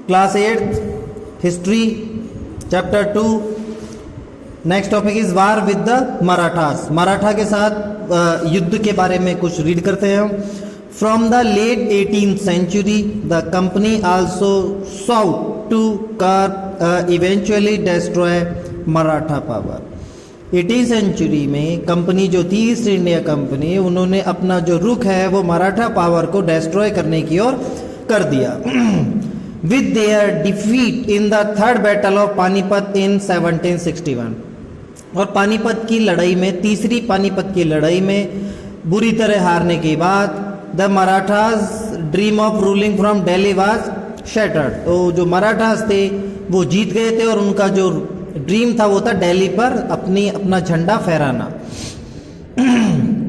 Class 8 history chapter 2। Next topic is war with the Marathas. Maratha के साथ युद्ध के बारे में कुछ रीड करते हैं हम। From the late 18th century the company also sought to curb eventually destroy Maratha power. 18th century में कंपनी जो थी ईस्ट इंडिया कंपनी, उन्होंने अपना जो रुख है वो मराठा पावर को डिस्ट्रॉय करने की ओर कर दिया। With their defeat in the third battle of Panipat in 1761। और पानीपत की लड़ाई में, तीसरी पानीपत की लड़ाई में बुरी तरह हारने के बाद the Marathas dream of ruling from Delhi was shattered. तो जो मराठास थे वो जीत गए थे और उनका जो ड्रीम था वो था दिल्ली पर अपना झंडा फहराना।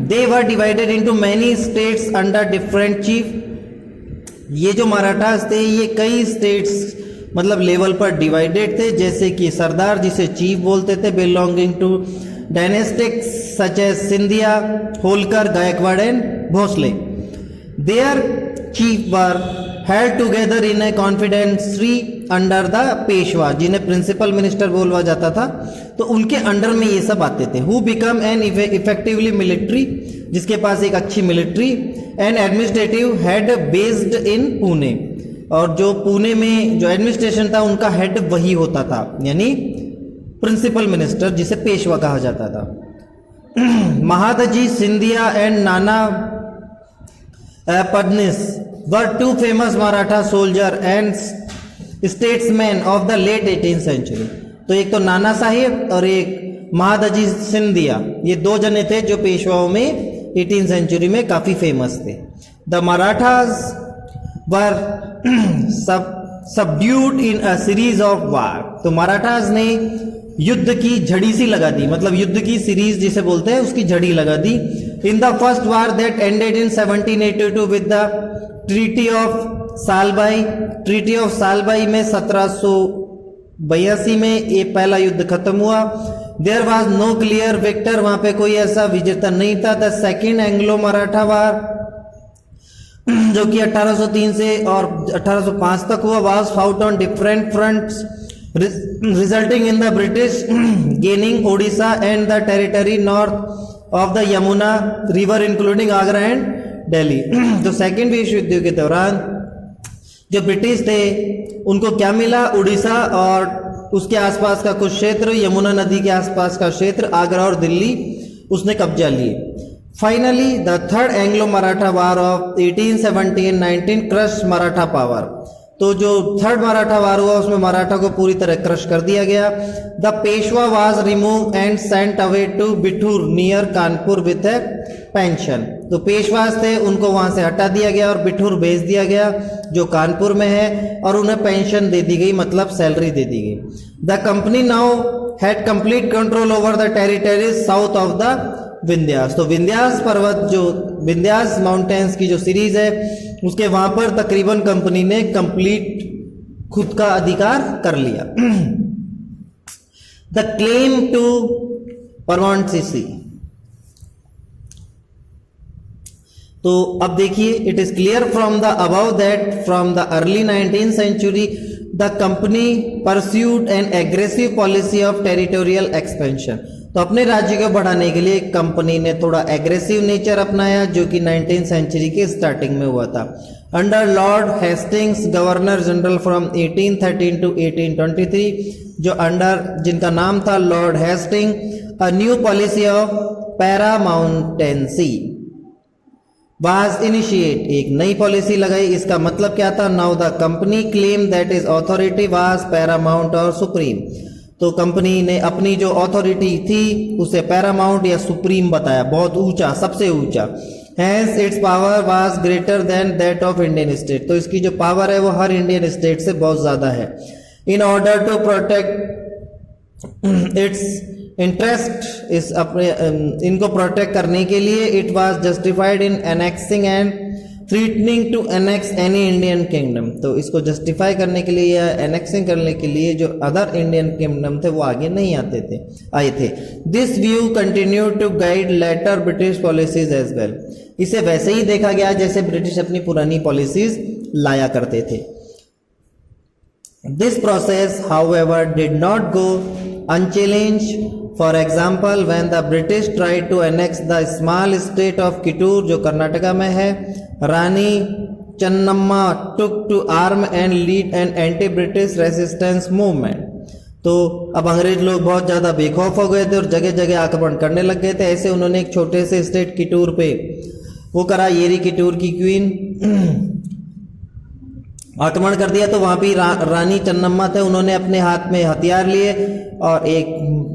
They were divided into many states under different chief. ये जो मराठास थे ये कई स्टेट्स मतलब लेवल पर डिवाइडेड थे, जैसे कि सरदार जिसे चीफ बोलते थे, belonging to dynastics such as Scindia, Holkar, Gaekwad and Bhonsle. Their chief were held together in a confederacy under the Peshwa, जिन्हें प्रिंसिपल मिनिस्टर बोला जाता था, तो उनके अंडर में ये सब आते थे। Who become an effectively military, जिसके पास एक अच्छी military and administrative head based in Pune. और जो पुणे में जो एडमिनिस्ट्रेशन था उनका हेड वही होता था, यानी प्रिंसिपल मिनिस्टर, जिसे पेशवा कहा जाता था। Mahadji Scindia and Nana Phadnavis were two famous Maratha soldier and statesman of the late 18th century. तो एक तो नाना साहिब और एक महादजी सिंधिया, ये दो जने थे जो पेशवाओं में 18th सेंचुरी में काफी फेमस थे। The Marathas were subdued in a series of war. तो मराठास ने युद्ध की झड़ी सी लगा दी, मतलब युद्ध की सीरीज जिसे बोलते हैं उसकी झड़ी लगा दी। In the first war that ended in 1782 with the treaty of Salbai. Treaty of Salbai में 1782 में ये पहला युद्ध खत्म हुआ। There was no clear victor, वहां पे कोई ऐसा विजेता नहीं था। The second Anglo Maratha war जो कि 1803 से और 1805 तक हुआ, was fought on different fronts resulting in the British gaining Odisha and the territory north of the Yamuna river including Agra and Delhi. तो सेकेंड विश्व युद्ध के दौरान जो ब्रिटिश थे उनको क्या मिला, उड़ीसा और उसके आसपास का कुछ क्षेत्र, यमुना नदी के आसपास का क्षेत्र, आगरा और दिल्ली उसने कब्जा लिए। Finally the third Anglo Maratha war of 1817-19 crush Maratha power. तो जो थर्ड मराठा वार हुआ उसमें मराठा को पूरी तरह क्रश कर दिया गया। The Peshwa was remove and sent away to Bithoor near Kanpur with a pension. तो पेशवास थे उनको वहां से हटा दिया गया और बिठूर भेज दिया गया जो कानपुर में है, और उन्हें पेंशन दे दी गई, मतलब सैलरी दे दी गई। The company now had complete control over the territories south of the Vindhyas. तो विंध्यास पर्वत, जो विंध्यास माउंटेन्स की जो सीरीज है उसके वहां पर तकरीबन कंपनी ने कंप्लीट खुद का अधिकार कर लिया। The claim to permanency. तो अब देखिए, it is clear from the above that from the early 19th century the company pursued an aggressive policy of territorial expansion. तो अपने राज्य को बढ़ाने के लिए कंपनी ने थोड़ा एग्रेसिव नेचर अपनाया, जो कि 19th सेंचुरी के स्टार्टिंग में हुआ था। Under Lord Hastings governor general from 1813 to 1823, जो अंडर जिनका नाम था Lord Hasting, a new policy of paramountcy was initiate. एक नई पॉलिसी लगाई। इसका मतलब क्या था? Now the company claim that is authority was paramount और सुप्रीम। तो कंपनी ने अपनी जो अथॉरिटी थी उसे पैरामाउंट या सुप्रीम बताया, बहुत ऊंचा, सबसे ऊंचा। Hence its power was greater than that of Indian state. तो इसकी जो पावर है वो हर इंडियन स्टेट से बहुत ज्यादा है। In order to protect its interest, इस अपने इनको प्रोटेक्ट करने के लिए it was justified in annexing and threatening to annex any Indian kingdom. तो इसको जस्टिफाई करने के लिए या एनेक्सिंग करने के लिए जो अदर इंडियन किंगडम थे वो आगे नहीं आए थे। This view continue to guide later British policies as well. इसे वैसे ही देखा गया जैसे ब्रिटिश अपनी पुरानी पॉलिसीज लाया करते थे। This process, however, did not go unchallenged. For example, when the British tried to annex the small state of Kittur, जो कर्नाटका में है, रानी Channamma took to arm and lead an anti-British resistance movement. तो अब अंग्रेज लोग बहुत ज़्यादा बेखौफ हो गए थे और जगह जगह आक्रमण करने लग गए थे। ऐसे उन्होंने एक छोटे से स्टेट किटूर पे वो करा, येरी किटूर की क्वीन आक्रमण कर दिया। तो वहाँ पे रानी चन्नम्मा थे, उन्होंने अपने हाथ में हथियार लिए और एक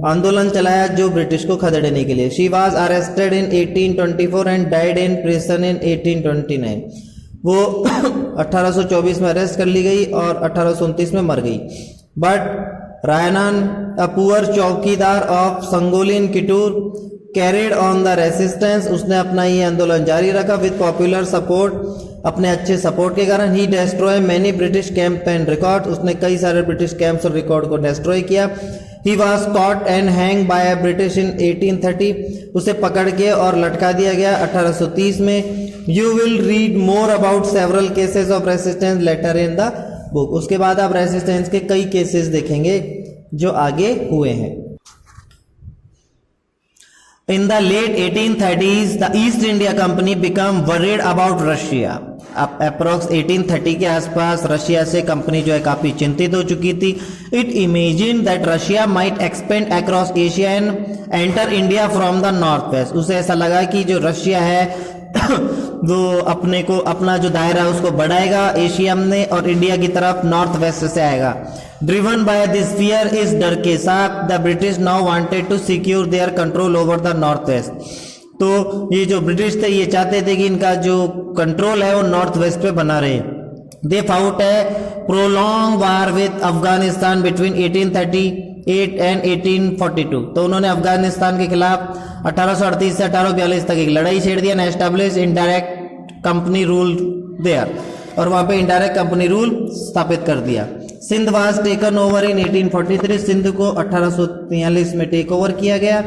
आंदोलन चलाया जो ब्रिटिश को खदेड़ने के लिए। She was arrested in 1824 and died in prison in 1829। वो 1824 में अरेस्ट कर ली गई और 1829 में मर गई। But Rayanna, a poor chowkidar of Sangolli Kittur, carried on the resistance, उसने अपना ये आंदोलन जारी रखा विद पॉपुलर सपोर्ट, अपने अच्छे सपोर्ट के कारण। He destroy many British camp and record, उसने कई सारे ब्रिटिश कैंप्स और रिकॉर्ड को डिस्ट्रॉय किया। He was caught and hang by British in 1830, उसे पकड़ के और लटका दिया गया 1830 में। You will read more about several cases of resistance later in the book. उसके बाद आप रेसिस्टेंस के कई केसेस देखेंगे जो आगे हुए हैं। In the late 1830s, the East India Company became worried about Russia. अब अप्रोक्स 1830 के आसपास रशिया से कंपनी जो है काफी चिंतित हो चुकी थी। It imagine that Russia might expand across Asia and enter India from the north waste. उसे ऐसा लगा कि जो रशिया है वो अपने को अपना जो दायरा है उसको बढ़ाएगा एशिया में और इंडिया की तरफ नॉर्थ वेस्ट से आएगा। ड्रिवन बाय दिस फियर, इस डर के साथ the British now wanted to secure their control over the north west. तो ये जो ब्रिटिश थे ये चाहते थे कि इनका जो कंट्रोल है वो नॉर्थ वेस्ट पे बना रहे। दे फाउट है prolong war with Afghanistan between 1838 and 1842। तो उन्होंने अफगानिस्तान के खिलाफ 1838 से 1842 तक एक लड़ाई छेड़ दिया। And establish indirect company rule there, और वहां पे इनडायरेक्ट कंपनी रूल स्थापित कर दिया। Sindh was taken over in 1843, Sindh को 1843 में टेक ओवर किया गया।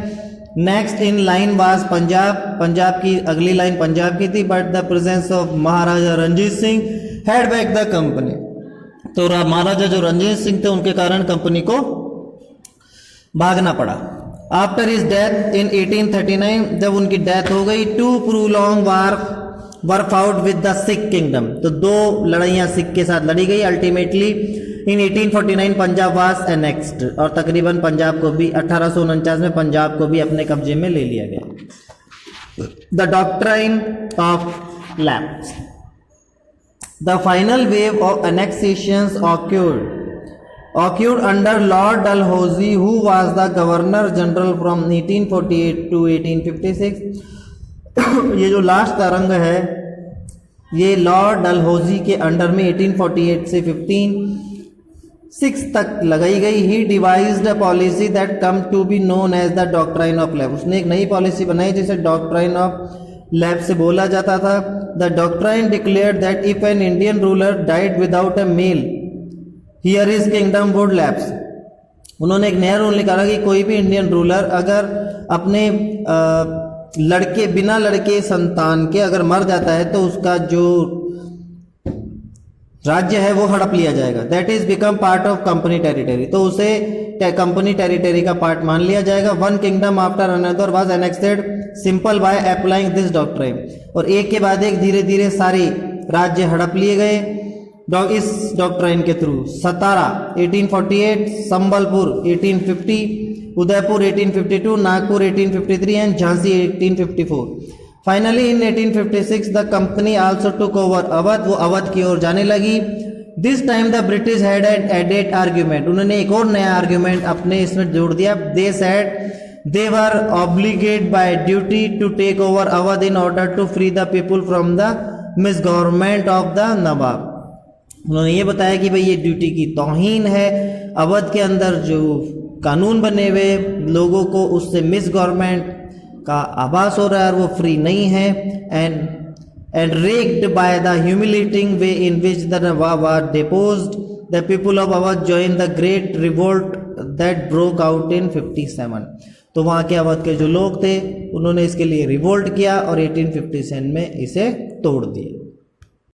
Next in line was Punjab, Punjab की अगली लाइन पंजाब की थी। But the presence of Maharaja Ranjit Singh held back the company. तो महाराजा जो रंजीत सिंह थे उनके कारण कंपनी को भागना पड़ा। आफ्टर हिज डेथ इन 1839, जब उनकी डेथ हो गई, two prolong war were fought with the Sikh kingdom. तो दो लड़ाइयां सिख के साथ लड़ी गई। Ultimately in 1849 Punjab was annexed, और तकरीबन पंजाब को भी 1849 में पंजाब को भी अपने कब्जे में ले लिया गया। The doctrine of lapse, the final wave of annexations occurred under Lord Dalhousie, who was the Governor General from 1848 to 1856। ये जो लास्ट तरंग है ये लॉर्ड डलहौजी के अंडर में 1848 से 1506 तक लगाई गई। He devised a policy that come to be known as the doctrine of lapse. उसने एक नई पॉलिसी बनाई जिसे डॉक्ट्राइन ऑफ लैब से बोला जाता था। The doctrine declared that if an Indian ruler died without a male, heir his kingdom would lapse. उन्होंने एक नया रूल निकाला कि कोई भी इंडियन रूलर अगर अपने लड़के बिना लड़के संतान के अगर मर जाता है तो उसका जो राज्य है वो हड़प लिया जाएगा। That is become part of company territory. तो उसे कंपनी टेरिटरी का पार्ट मान लिया जाएगा। One kingdom after another was annexed simple by applying this doctrine. और एक के बाद एक धीरे धीरे सारे राज्य हड़प लिए गए इस डॉक्ट्राइन के through. Satara 1848, Sambalpur 1850, Udaipur 1852, Nagpur 1853 and Jhansi 1854। Finally in 1856 the company also took over Awadh. वो अवध की ओर जाने लगी। This time the British had added argument. उन्होंने एक और नया आर्ग्यूमेंट अपने इसमें जोड़ दिया। They said they were obligated by duty to take over Awadh in order to free the people from the misgovernment of the नवाब। उन्होंने ये बताया कि भाई ये ड्यूटी की तौहीन है। अवध के अंदर जो कानून बने हुए लोगों को उससे मिस गवर्नमेंट का आभास हो रहा है और वो फ्री नहीं है। And wrecked by the humiliating way in which the nawab are deposed, the people of Awadh join the great revolt that broke out in 57। तो वहाँ के अवध के जो लोग थे उन्होंने इसके लिए रिवोल्ट किया और 1857 में इसे तोड़ दिया।